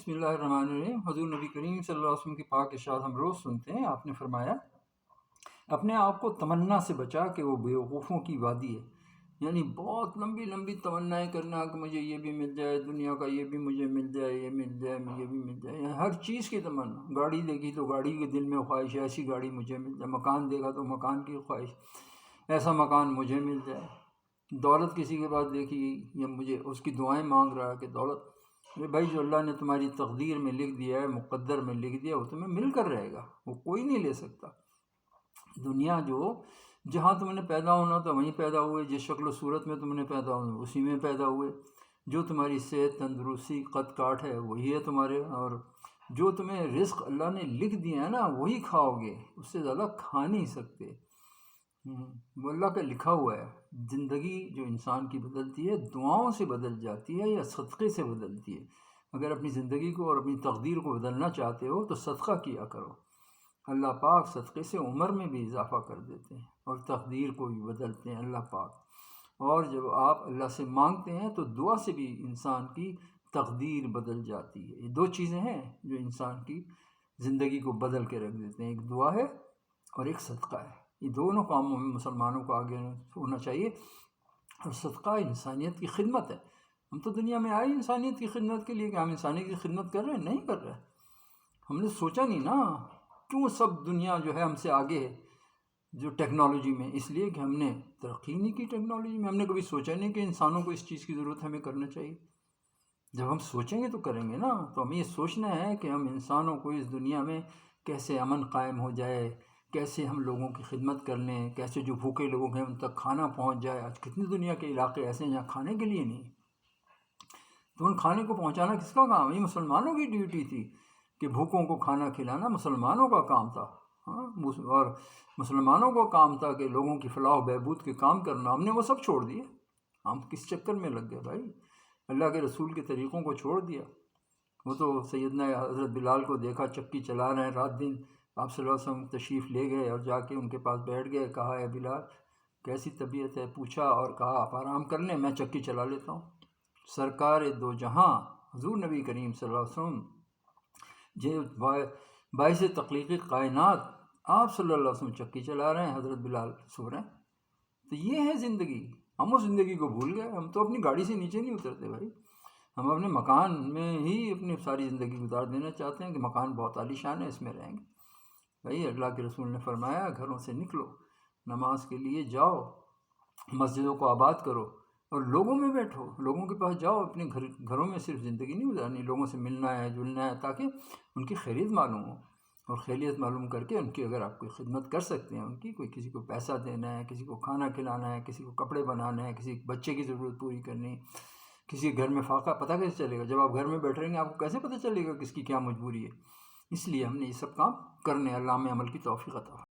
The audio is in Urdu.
بسم اللہ الرحمن الرحیم۔ حضور نبی کریم صلی اللہ علیہ وسلم کی پاک ارشاد ہم روز سنتے ہیں۔ آپ نے فرمایا اپنے آپ کو تمنا سے بچا کہ وہ بیوقوفوں کی وادی ہے، یعنی بہت لمبی لمبی تمنائیں کرنا کہ مجھے یہ بھی مل جائے، دنیا کا یہ بھی مجھے مل جائے، یہ مل جائے، یہ بھی مل جائے، یعنی ہر چیز کی تمنا۔ گاڑی دیکھی تو گاڑی کے دل میں خواہش، ایسی گاڑی مجھے مل جائے، مکان دیکھا تو مکان کی خواہش، ایسا مکان مجھے مل جائے۔ دولت کسی کے پاس دیکھی یا مجھے اس کی دعائیں مانگ رہا ہے کہ دولت، بھائی جو اللہ نے تمہاری تقدیر میں لکھ دیا ہے، مقدر میں لکھ دیا، وہ تمہیں مل کر رہے گا، وہ کوئی نہیں لے سکتا۔ دنیا جو جہاں تم نے پیدا ہونا تھا وہیں پیدا ہوئے، جس شکل و صورت میں تم نے پیدا ہونا اسی میں پیدا ہوئے، جو تمہاری صحت، تندرستی، قد کاٹ ہے وہی ہے تمہارے، اور جو تمہیں رزق اللہ نے لکھ دیا ہے نا وہی کھاؤ گے، اس سے زیادہ کھا نہیں سکتے۔ وہ اللہ کا لکھا ہوا ہے۔ زندگی جو انسان کی بدلتی ہے دعاؤں سے بدل جاتی ہے یا صدقے سے بدلتی ہے۔ اگر اپنی زندگی کو اور اپنی تقدیر کو بدلنا چاہتے ہو تو صدقہ کیا کرو۔ اللہ پاک صدقے سے عمر میں بھی اضافہ کر دیتے ہیں اور تقدیر کو بھی بدلتے ہیں اللہ پاک۔ اور جب آپ اللہ سے مانگتے ہیں تو دعا سے بھی انسان کی تقدیر بدل جاتی ہے۔ یہ دو چیزیں ہیں جو انسان کی زندگی کو بدل کے رکھ دیتے ہیں، ایک دعا ہے اور ایک صدقہ ہے۔ یہ دونوں کاموں میں مسلمانوں کو آگے ہونا چاہیے، اور صدقہ انسانیت کی خدمت ہے۔ ہم تو دنیا میں آئے انسانیت کی خدمت کے لیے، کہ ہم انسانیت کی خدمت کر رہے ہیں؟ نہیں کر رہے۔ ہم نے سوچا نہیں نا کیوں سب دنیا جو ہے ہم سے آگے ہے جو ٹیکنالوجی میں، اس لیے کہ ہم نے ترقی نہیں کی ٹیکنالوجی میں۔ ہم نے کبھی سوچا نہیں کہ انسانوں کو اس چیز کی ضرورت ہمیں کرنا چاہیے۔ جب ہم سوچیں گے تو کریں گے نا۔ تو ہمیں یہ سوچنا ہے کہ ہم انسانوں کو اس دنیا میں کیسے امن قائم ہو جائے، کیسے ہم لوگوں کی خدمت کر لیں، کیسے جو بھوکے لوگ ہیں ان تک کھانا پہنچ جائے۔ آج کتنی دنیا کے علاقے ایسے ہیں جہاں کھانے کے لیے نہیں، تو ان کھانے کو پہنچانا کس کا کام ہے؟ یہ مسلمانوں کی ڈیوٹی تھی کہ بھوکوں کو کھانا کھلانا مسلمانوں کا کام تھا۔ اور مسلمانوں کا کام تھا کہ لوگوں کی فلاح و بہبود کے کام کرنا۔ ہم نے وہ سب چھوڑ دیے۔ ہم کس چکر میں لگ گئے بھائی؟ اللہ کے رسول کے طریقوں کو چھوڑ دیا۔ وہ تو سیدنا حضرت بلال کو دیکھا چکی چلا رہے ہیں رات دن، آپ صلی اللہ علیہ وسلم تشریف لے گئے اور جا کے ان کے پاس بیٹھ گئے، کہا اے بلال کیسی طبیعت ہے، پوچھا اور کہا آپ آرام کر لیں، میں چکی چلا لیتا ہوں۔ سرکار دو جہاں حضور نبی کریم صلی اللہ علیہ وسلم جو باعث تخلیق کائنات، آپ صلی اللہ علیہ وسلم چکی چلا رہے ہیں، حضرت بلال سو رہے ہیں۔ تو یہ ہے زندگی۔ ہم اس زندگی کو بھول گئے۔ ہم تو اپنی گاڑی سے نیچے نہیں اترتے بھائی، ہم اپنے مکان میں ہی اپنی ساری زندگی گزار دینا چاہتے ہیں کہ مکان بہت عالی شان ہے، اس میں رہیں گے۔ بھائی اللہ کے رسول نے فرمایا گھروں سے نکلو، نماز کے لیے جاؤ، مسجدوں کو آباد کرو اور لوگوں میں بیٹھو، لوگوں کے پاس جاؤ۔ اپنے گھروں میں صرف زندگی نہیں گزارنی، لوگوں سے ملنا ہے، جلنا ہے، تاکہ ان کی خیریت معلوم ہو، اور خیریت معلوم کر کے ان کی اگر آپ کوئی خدمت کر سکتے ہیں، ان کی کوئی کسی کو پیسہ دینا ہے، کسی کو کھانا کھلانا ہے، کسی کو کپڑے بنانا ہے، کسی بچے کی ضرورت پوری کرنی، کسی گھر میں فاقہ، پتہ کیسے چلے گا؟ جب آپ گھر میں بیٹھ رہیں گے آپ کو کیسے پتہ چلے گا کس کی کیا مجبوری ہے؟ اس لیے ہم نے یہ سب کام کرنے، اللہ میں عمل کی توفیق عطا فرمائے۔